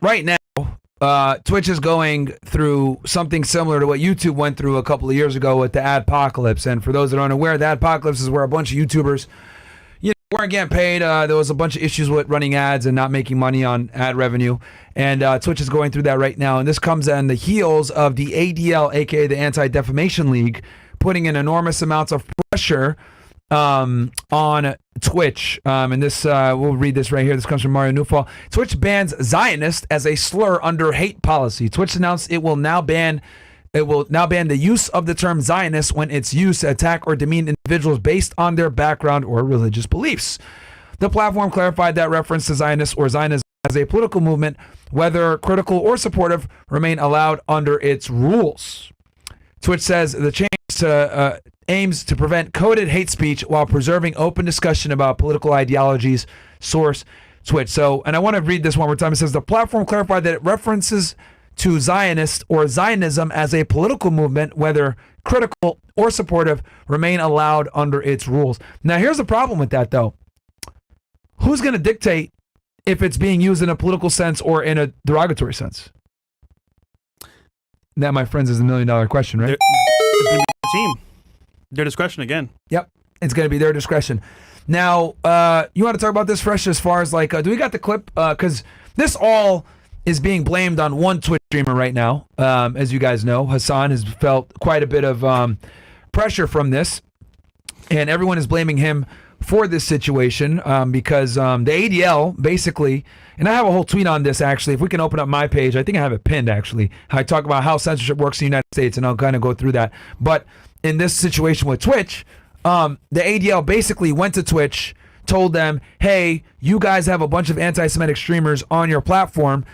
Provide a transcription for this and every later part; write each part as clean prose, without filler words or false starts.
right now, Twitch is going through something similar to what YouTube went through a couple of years ago with the adpocalypse. And for those that aren't aware, the adpocalypse is where a bunch of YouTubers weren't getting paid. There was a bunch of issues with running ads and not making money on ad revenue. And Twitch is going through that right now. And this comes on the heels of the ADL, aka the Anti-Defamation League, putting in enormous amounts of pressure on Twitch. And this, we'll read this right here. This comes from Mario Newfall. Twitch bans Zionist as a slur under hate policy. Twitch announced it will now ban the use of the term Zionist when it's used to attack or demean individuals based on their background or religious beliefs. The platform clarified that reference to Zionist or Zionism as a political movement, whether critical or supportive, remain allowed under its rules. Twitch says the change aims to prevent coded hate speech while preserving open discussion about political ideologies. Source, Twitch. So, and I want to read this one more time. It says the platform clarified that it references to Zionist or Zionism as a political movement, whether critical or supportive, remain allowed under its rules. Now, here's the problem with that, though. Who's going to dictate if it's being used in a political sense or in a derogatory sense? That, my friends, is the $1 million question, right? It's going to be the team. Their discretion again. Yep. It's going to be their discretion. Now, you want to talk about this, Fresh, as far as like, do we got the clip? Because this all is being blamed on one Twitch streamer right now. As you guys know, Hassan has felt quite a bit of pressure from this, and everyone is blaming him for this situation because the ADL basically, and I have a whole tweet on this actually. If we can open up my page, I think I have it pinned actually. I talk about how censorship works in the United States, and I'll kind of go through that. But in this situation with Twitch, the ADL basically went to Twitch, told them, hey, you guys have a bunch of anti-Semitic streamers on your platform.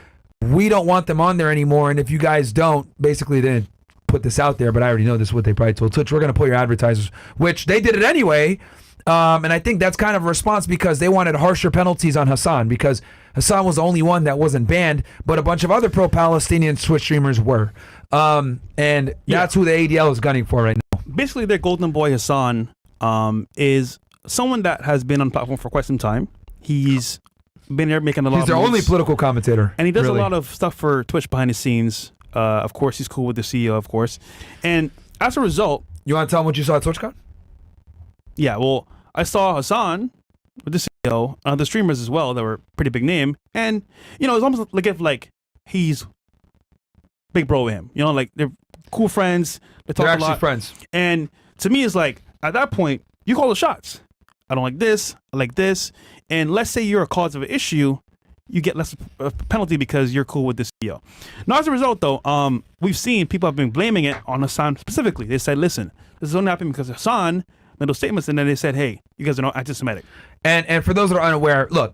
We don't want them on there anymore, and if you guys don't, basically they didn't put this out there, but I already know this is what they probably told Twitch. We're going to put your advertisers, which they did it anyway. And I think that's kind of a response because they wanted harsher penalties on Hassan because Hassan was the only one that wasn't banned, but a bunch of other pro-Palestinian Twitch streamers were. And that's who the ADL is gunning for right now. Basically, their golden boy Hassan is someone that has been on the platform for quite some time. He's been there making a lot of moves. He's their only political commentator. And he does a lot of stuff for Twitch behind the scenes. Of course, he's cool with the CEO, of course. And as a result... You want to tell him what you saw at TwitchCon? Yeah, well, I saw Hassan with the CEO, the streamers as well, that were pretty big name. And, you know, it's almost like if, like, he's big bro with him. You know, like, they're cool friends. They're actually friends. And to me, it's like, at that point, you call the shots. I don't like this. I like this. And let's say you're a cause of an issue, you get less penalty because you're cool with the CEO. Now, as a result, though, we've seen people have been blaming it on Hassan specifically. They said, listen, this is only happening because Hassan made those statements, and then they said, hey, you guys are not anti-Semitic. And for those that are unaware, look,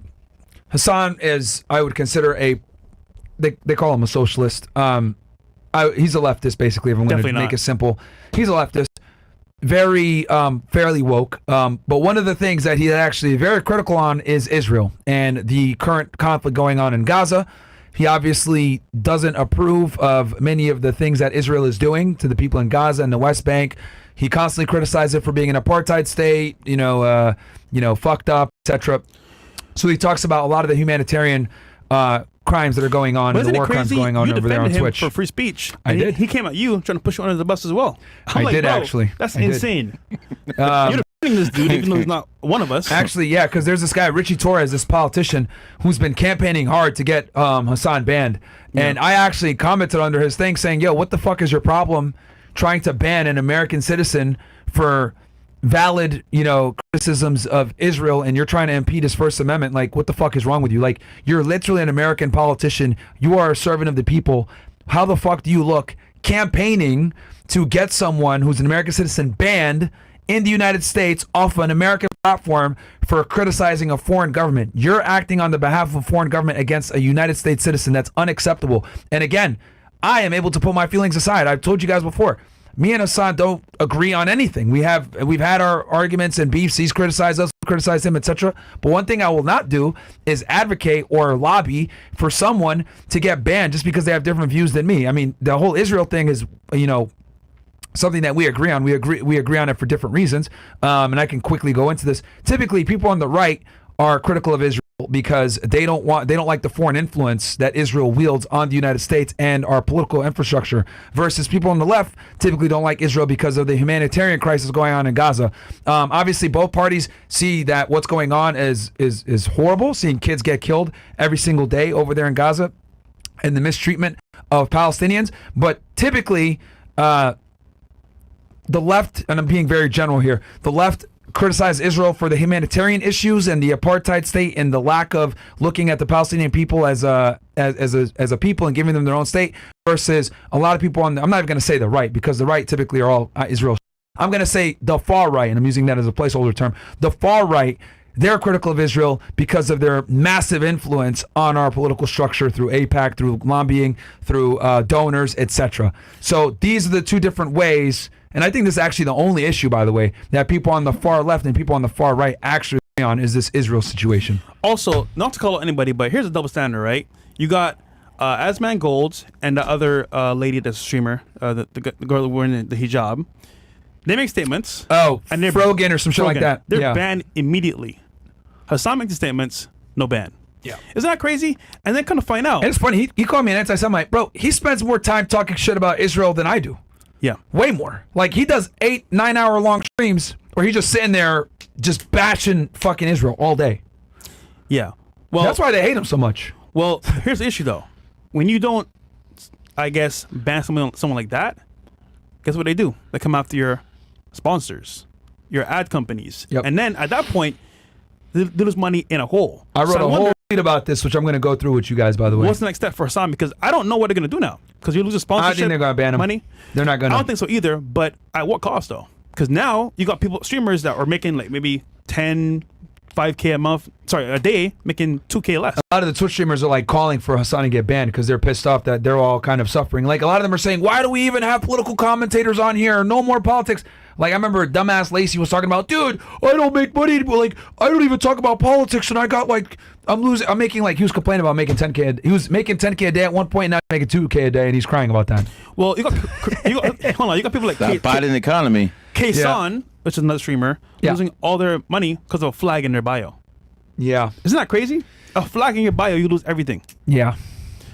Hassan is, I would consider they call him a socialist. He's a leftist, basically, if I'm going to make it simple. He's a leftist. Very fairly woke, but one of the things that he's actually very critical on is Israel and the current conflict going on in Gaza. He obviously doesn't approve of many of the things that Israel is doing to the people in Gaza and the West Bank. He constantly criticizes it for being an apartheid state, fucked up, etc. So he talks about a lot of the humanitarian crimes that are going on and the war crimes going on over there on Twitch. For free speech. I did. He came at you trying to push you under the bus as well. I did actually. That's insane. You're defending this dude even though he's not one of us. Actually, yeah, because there's this guy, Richie Torres, this politician, who's been campaigning hard to get Hassan banned. Yeah. And I actually commented under his thing saying, yo, what the fuck is your problem trying to ban an American citizen for valid, criticisms of Israel, and you're trying to impede his First Amendment? Like, what the fuck is wrong with you? Like, you're literally an American politician. You are a servant of the people. How the fuck do you look campaigning to get someone who's an American citizen banned in the United States off an American platform for criticizing a foreign government? You're acting on the behalf of a foreign government against a United States citizen. That's unacceptable. And again, I am able to put my feelings aside. I've told you guys before, me and Hassan don't agree on anything. We've had our arguments and beefs. He's criticized us, criticized him, etc. But one thing I will not do is advocate or lobby for someone to get banned just because they have different views than me. I mean, the whole Israel thing is, something that we agree on. We agree on it for different reasons. And I can quickly go into this. Typically, people on the right are critical of Israel. because they don't like the foreign influence that Israel wields on the United States and our political infrastructure, versus people on the left typically don't like Israel because of the humanitarian crisis going on in Gaza. Obviously both parties see that what's going on is horrible, seeing kids get killed every single day over there in Gaza and the mistreatment of Palestinians. But typically the left, and I'm being very general here, the left criticize Israel for the humanitarian issues and the apartheid state and the lack of looking at the Palestinian people as a people and giving them their own state, versus a lot of people I'm not even going to say the right, because the right typically are all Israel. I'm going to say the far right, and I'm using that as a placeholder term. The far right, they're critical of Israel because of their massive influence on our political structure through AIPAC, through lobbying, through donors, etc. So these are the two different ways. And I think this is actually the only issue, by the way, that people on the far left and people on the far right actually agree on, is this Israel situation. Also, not to call out anybody, but here's a double standard, right? You got Asman Gold and the other lady that's a streamer, the girl wearing the hijab. They make statements. Oh, and they're Frogan or some shit like that. They're banned immediately. Hassan makes the statements, no ban. Yeah. Isn't that crazy? And then kind of find out. And it's funny, he called me an anti-Semite. Bro, he spends more time talking shit about Israel than I do. Yeah. Way more. Like, he does 8-9 hour long streams where he's just sitting there just bashing fucking Israel all day. Yeah. Well, that's why they hate him so much. Well, here's the issue though. When you don't, I guess, ban someone like that, guess what they do? They come after your sponsors, your ad companies. Yep. And then at that point, they lose money in a hole. I wrote a whole tweet about this, which I'm going to go through with you guys, by the way. What's the next step for Hassan? Because I don't know what they're going to do now. Because you lose a sponsorship. I think they're going to ban him. Money. They're not going to. I don't think so either. But at what cost though? Because now you got streamers that are making like maybe 10, 5K a day, making 2K less. A lot of the Twitch streamers are like calling for Hassan to get banned because they're pissed off that they're all kind of suffering. Like, a lot of them are saying, why do we even have political commentators on here? No more politics. Like, I remember dumbass Lacey was talking about, dude, I don't make money. Like, I don't even talk about politics, and I got like, I'm making like, he was complaining about making 10K. He was making 10K a day at one point, now he's making 2K a day, and he's crying about that. Well, you got hold on, you got people like that Biden economy. K-Son, which is another streamer, losing all their money because of a flag in their bio. Yeah. Isn't that crazy? A flag in your bio, you lose everything. Yeah.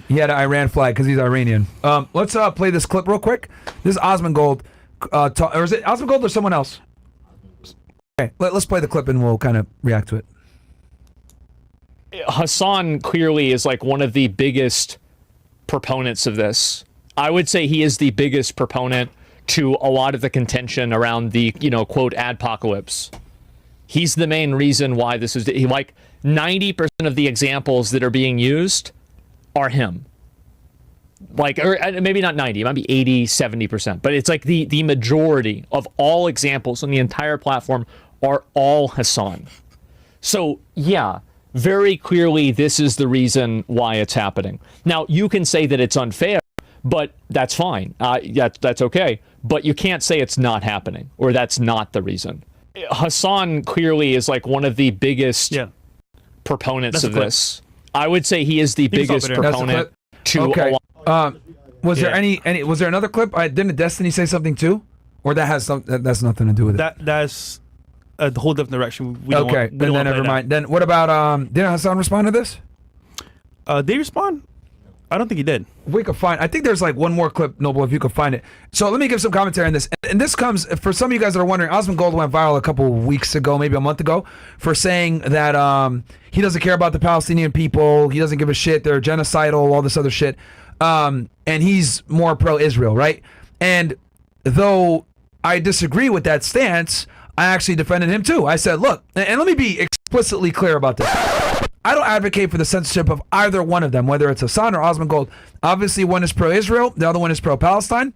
He had an Iran flag because he's Iranian. Let's play this clip real quick. This is Osman Gold. Or is it Osman Gold or someone else? Okay, let's play the clip and we'll kind of react to it. Hassan clearly is like one of the biggest proponents of this. I would say he is the biggest proponent to a lot of the contention around the, quote, adpocalypse. He's the main reason why this is, like 90% of the examples that are being used are him. Like, or maybe not 90, it might be 80, 70%, but it's like the majority of all examples on the entire platform are all Hassan. So yeah, very clearly this is the reason why it's happening. Now, you can say that it's unfair, but that's fine. That's okay. But you can't say it's not happening or that's not the reason. Hassan clearly is like one of the biggest proponents of this. I would say he is the biggest proponent to okay. Was there Yeah. any was there another clip? Didn't Destiny say something too? Or that has that's nothing to do with it? That's a whole different direction. We don't okay, want, we don't then never mind. Then what about didn't Hassan respond to this? Did he respond? I don't think he did. We could find. I think there's like one more clip, Noble, if you could find it. So let me give some commentary on this. And this comes for some of you guys that are wondering. Osman Gold went viral a couple weeks ago, maybe a month ago, for saying that he doesn't care about the Palestinian people. He doesn't give a shit. They're genocidal, all this other shit. And he's more pro-Israel, right? And though I disagree with that stance, I actually defended him too. I said, look, and let me be explicitly clear about this. I don't advocate for the censorship of either one of them, whether it's Hassan or Osman Gold. Obviously, one is pro-Israel, the other one is pro-Palestine.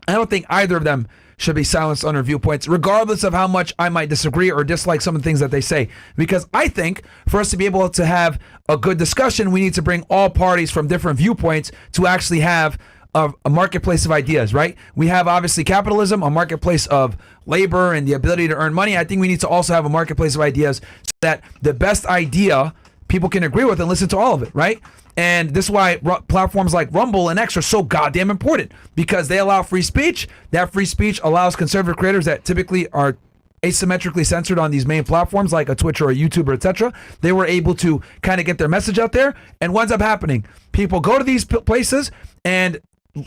I don't think either of them should be silenced on their viewpoints, regardless of how much I might disagree or dislike some of the things that they say. Because I think for us to be able to have a good discussion, we need to bring all parties from different viewpoints to actually have a marketplace of ideas, right? We have obviously capitalism, a marketplace of labor and the ability to earn money. I think we need to also have a marketplace of ideas so that the best idea people can agree with and listen to all of it, right? And this is why platforms like Rumble and X are so goddamn important, because they allow free speech. That free speech allows conservative creators that typically are asymmetrically censored on these main platforms like a Twitch or a YouTube, etc., they were able to kind of get their message out there. And what ends up happening? People go to these places and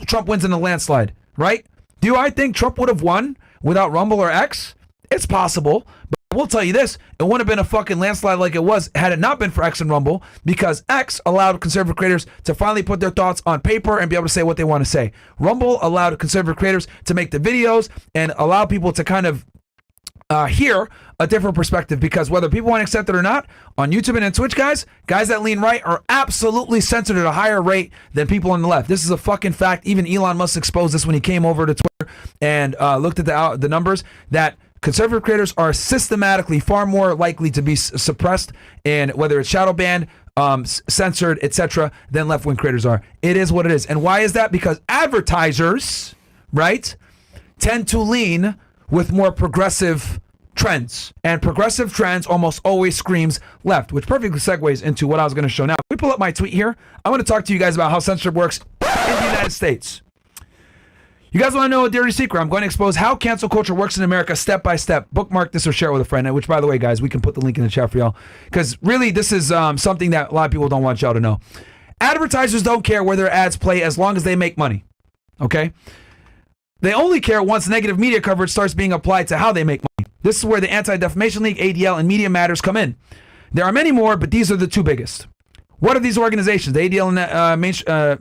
Trump wins in a landslide, right? Do I think Trump would have won without Rumble or X? It's possible, but I will tell you this, it wouldn't have been a fucking landslide like it was had it not been for X and Rumble, because X allowed conservative creators to finally put their thoughts on paper and be able to say what they want to say. Rumble allowed conservative creators to make the videos and allow people to kind of hear a different perspective, because whether people want to accept it or not, on YouTube and on Twitch, guys that lean right are absolutely censored at a higher rate than people on the left. This is a fucking fact. Even Elon Musk exposed this when he came over to Twitter and looked at the numbers, that conservative creators are systematically far more likely to be suppressed, and whether it's shadow banned, censored, etc., than left-wing creators are. It is what it is. And why is that? Because advertisers, right, tend to lean with more progressive trends, and progressive trends almost always screams left, which perfectly segues into what I was going to show now. If we pull up my tweet here, I want to talk to you guys about how censorship works in the United States. You guys want to know a dirty secret? I'm going to expose how cancel culture works in America step by step. Bookmark this or share it with a friend, which, by the way, guys, we can put the link in the chat for y'all, because really this is something that a lot of people don't want y'all to know. Advertisers don't care where their ads play as long as they make money, okay? They only care once negative media coverage starts being applied to how they make money. This is where the Anti-Defamation League, ADL, and Media Matters come in. There are many more, but these are the two biggest. What are these organizations? The ADL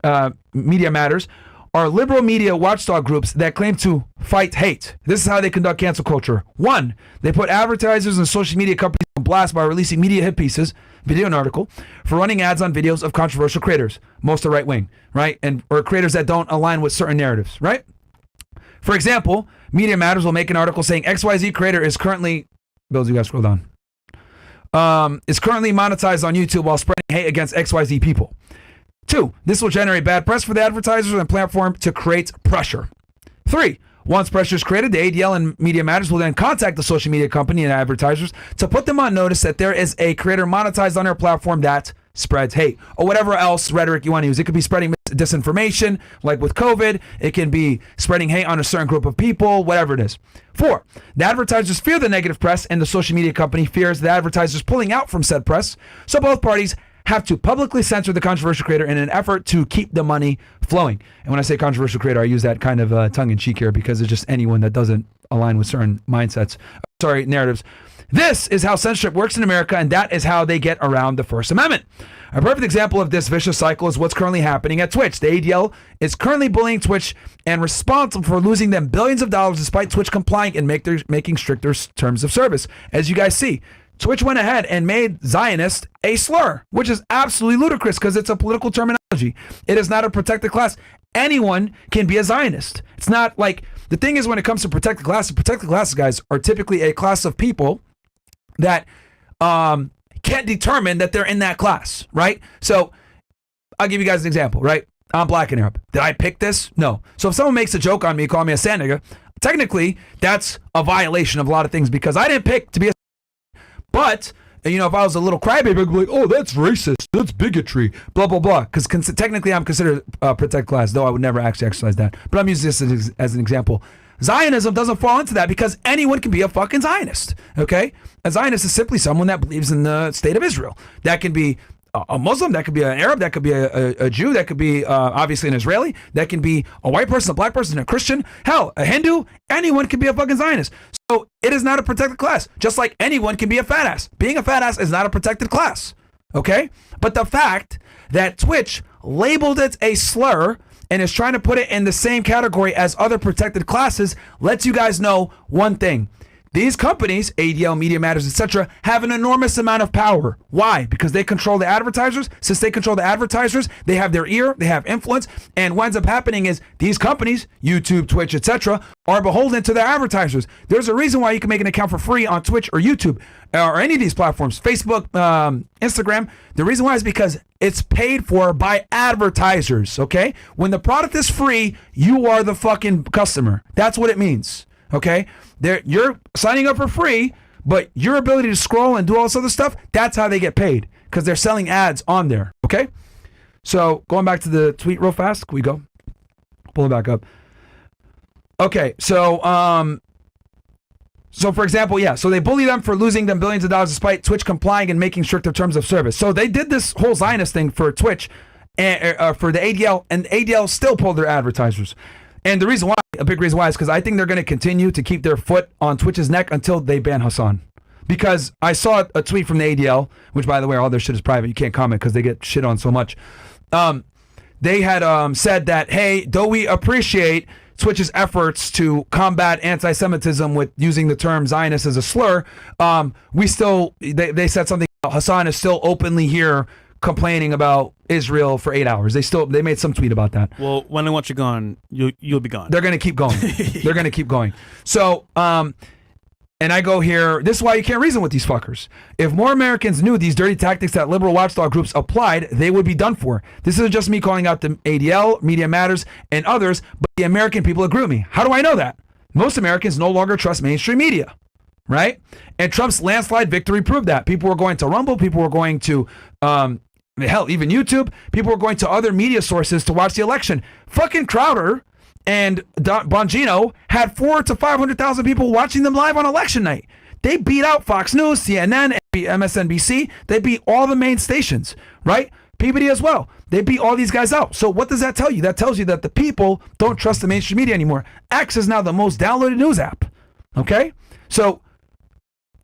and Media Matters are liberal media watchdog groups that claim to fight hate. This is how they conduct cancel culture. 1, they put advertisers and social media companies on blast by releasing media hit pieces, video and article, for running ads on videos of controversial creators. Most are right-wing, right? Or creators that don't align with certain narratives, right? For example, Media Matters will make an article saying XYZ creator is currently, Bills, you guys scroll down, is currently monetized on YouTube while spreading hate against XYZ people. 2, this will generate bad press for the advertisers and platform to create pressure. 3, once pressure is created, the ADL and Media Matters will then contact the social media company and advertisers to put them on notice that there is a creator monetized on their platform that spreads hate, or whatever else rhetoric you want to use. It could be spreading disinformation, like with COVID. It can be spreading hate on a certain group of people, whatever it is. 4, the advertisers fear the negative press, and the social media company fears the advertisers pulling out from said press, so both parties have to publicly censor the controversial creator in an effort to keep the money flowing. And when I say controversial creator, I use that kind of tongue-in-cheek here, because it's just anyone that doesn't align with certain mindsets, narratives. This is how censorship works in America, and that is how they get around the First Amendment. A perfect example of this vicious cycle is what's currently happening at Twitch. The ADL is currently bullying Twitch and responsible for losing them billions of dollars despite Twitch complying and making stricter terms of service. As you guys see, Twitch went ahead and made Zionist a slur, which is absolutely ludicrous because it's a political terminology. It is not a protected class. Anyone can be a Zionist. It's not like, the thing is, when it comes to protected classes, guys, are typically a class of people that can't determine that they're in that class, right? So I'll give you guys an example, right? I'm black and Arab. Did I pick this? No. So if someone makes a joke on me, call me a sand nigga, technically that's a violation of a lot of things, because I didn't pick to be a. But, you know, if I was a little crybaby, I'd be like, oh, that's racist, that's bigotry, blah, blah, blah. Because technically I'm considered a protected class, though I would never actually exercise that. But I'm using this as an example. Zionism doesn't fall into that, because anyone can be a fucking Zionist, okay? A Zionist is simply someone that believes in the state of Israel. That can be a Muslim, that could be an Arab, that could be a Jew, that could be obviously an Israeli, that can be a white person, a black person, a Christian, hell, a Hindu. Anyone can be a fucking Zionist. So it is not a protected class, just like anyone can be a fat ass. Being a fat ass is not a protected class, okay? But the fact that Twitch labeled it a slur and is trying to put it in the same category as other protected classes lets you guys know one thing. These companies, ADL, Media Matters, etc., have an enormous amount of power. Why? Because they control the advertisers. Since they control the advertisers, they have their ear, they have influence, and what ends up happening is these companies, YouTube, Twitch, etc., are beholden to their advertisers. There's a reason why you can make an account for free on Twitch or YouTube or any of these platforms, Facebook, Instagram. The reason why is because it's paid for by advertisers, okay? When the product is free, you are the fucking customer. That's what it means, okay? You're signing up for free, but your ability to scroll and do all this other stuff, that's how they get paid, because they're selling ads on there, okay? So going back to the tweet real fast, can we go? Pull it back up. Okay, so So, for example, so they bully them for losing them billions of dollars despite Twitch complying and making stricter terms of service. So they did this whole Zionist thing for Twitch and for the ADL, and ADL still pulled their advertisers. And the reason why, a big reason why, is because I think they're going to continue to keep their foot on Twitch's neck until they ban Hassan. Because I saw a tweet from the ADL, which, by the way, all their shit is private. You can't comment because they get shit on so much. They had said that, hey, though we appreciate Twitch's efforts to combat anti-Semitism with using the term Zionist as a slur, they said something about Hassan is still openly here complaining about Israel for 8 hours. They made some tweet about that. Well, when I want you gone, you'll be gone. They're going to keep going. They're going to keep going. So, and I go here, this is why you can't reason with these fuckers. If more Americans knew these dirty tactics that liberal watchdog groups applied, they would be done for. This isn't just me calling out the ADL, Media Matters, and others, but the American people agree with me. How do I know that? Most Americans no longer trust mainstream media, right? And Trump's landslide victory proved that. People were going to Rumble, people were going to, hell, even YouTube, people were going to other media sources to watch the election. Fucking Crowder and Bongino had 400,000 to 500,000 people watching them live on election night. They beat out Fox News, CNN, MSNBC. They beat all the main stations, right? PBD as well. They beat all these guys out. So what does that tell you? That tells you that the people don't trust the mainstream media anymore. X is now the most downloaded news app, okay? So,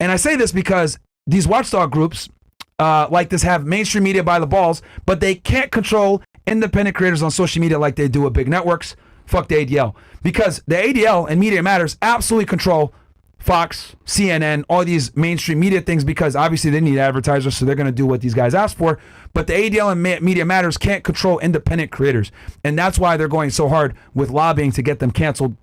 and I say this because these watchdog groups like this have mainstream media by the balls, but they can't control independent creators on social media like they do with big networks. Fuck the ADL. Because the ADL and Media Matters absolutely control Fox, CNN, all these mainstream media things because obviously they need advertisers, so they're going to do what these guys ask for. But the ADL and Media Matters can't control independent creators. And that's why they're going so hard with lobbying to get them canceled,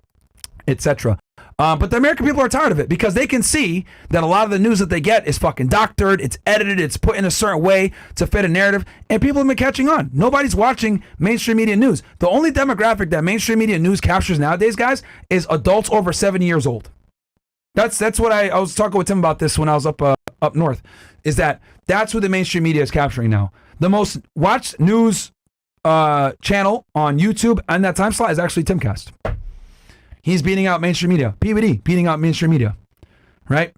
etc. But the American people are tired of it because they can see that a lot of the news that they get is fucking doctored, it's edited, it's put in a certain way to fit a narrative, and people have been catching on. Nobody's watching mainstream media news. The only demographic that mainstream media news captures nowadays, guys, is adults over 70 years old. That's what I was talking with Tim about this when I was up north, is that's who the mainstream media is capturing now. The most watched news channel on YouTube and that time slot is actually Timcast. He's beating out mainstream media. PBD beating out mainstream media, right?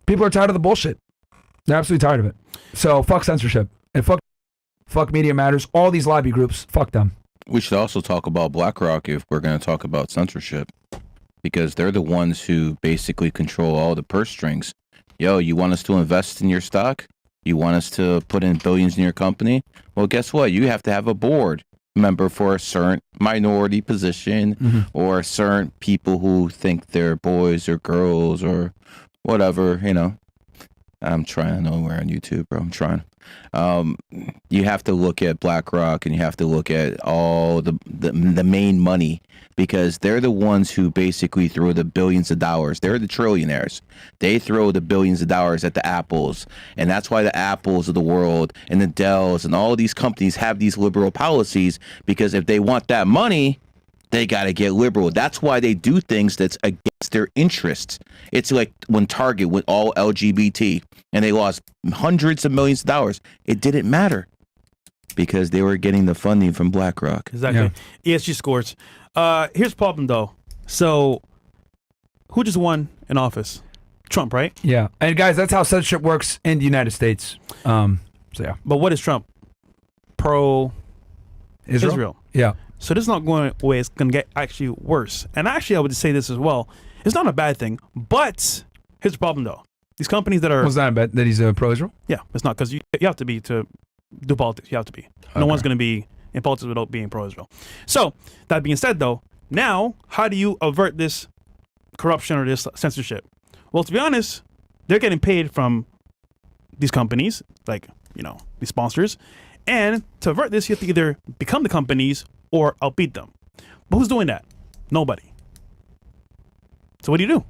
People are tired of the bullshit. They're absolutely tired of it. So fuck censorship and fuck Media Matters. All these lobby groups, fuck them. We should also talk about BlackRock if we're going to talk about censorship, because they're the ones who basically control all the purse strings. Yo, you want us to invest in your stock? You want us to put in billions in your company? Well, guess what? You have to have a board member for a certain minority position or certain people who think they're boys or girls or whatever, you know. I'm trying nowhere on YouTube, bro. I'm trying. You have to look at BlackRock and you have to look at all the main money, because they're the ones who basically throw the billions of dollars. They're the trillionaires. They throw the billions of dollars at the Apples, and that's why the Apples of the world and the Dells and all of these companies have these liberal policies, because if they want that money, they got to get liberal. That's why they do things that's against their interests. It's like when Target went all LGBT and they lost hundreds of millions of dollars. It didn't matter because they were getting the funding from BlackRock. Exactly. Yeah. ESG scores. Here's the problem, though. So, who just won in office? Trump, right? Yeah. And guys, that's how censorship works in the United States. So yeah. But what is Trump? Pro Israel. Yeah. So this is not going away. It's going to get actually worse. And actually, I would say this as well. It's not a bad thing. But here's the problem, though. These companies that are... Was that a bet that he's pro-Israel? Yeah, it's not, because you have to be to do politics. You have to be. No one's going to be in politics without being pro-Israel. So, that being said, though, now, how do you avert this corruption or this censorship? Well, to be honest, they're getting paid from these companies, like, you know, these sponsors. And to avert this, you have to either become the companies or outbeat them. But who's doing that? Nobody. So what do you do?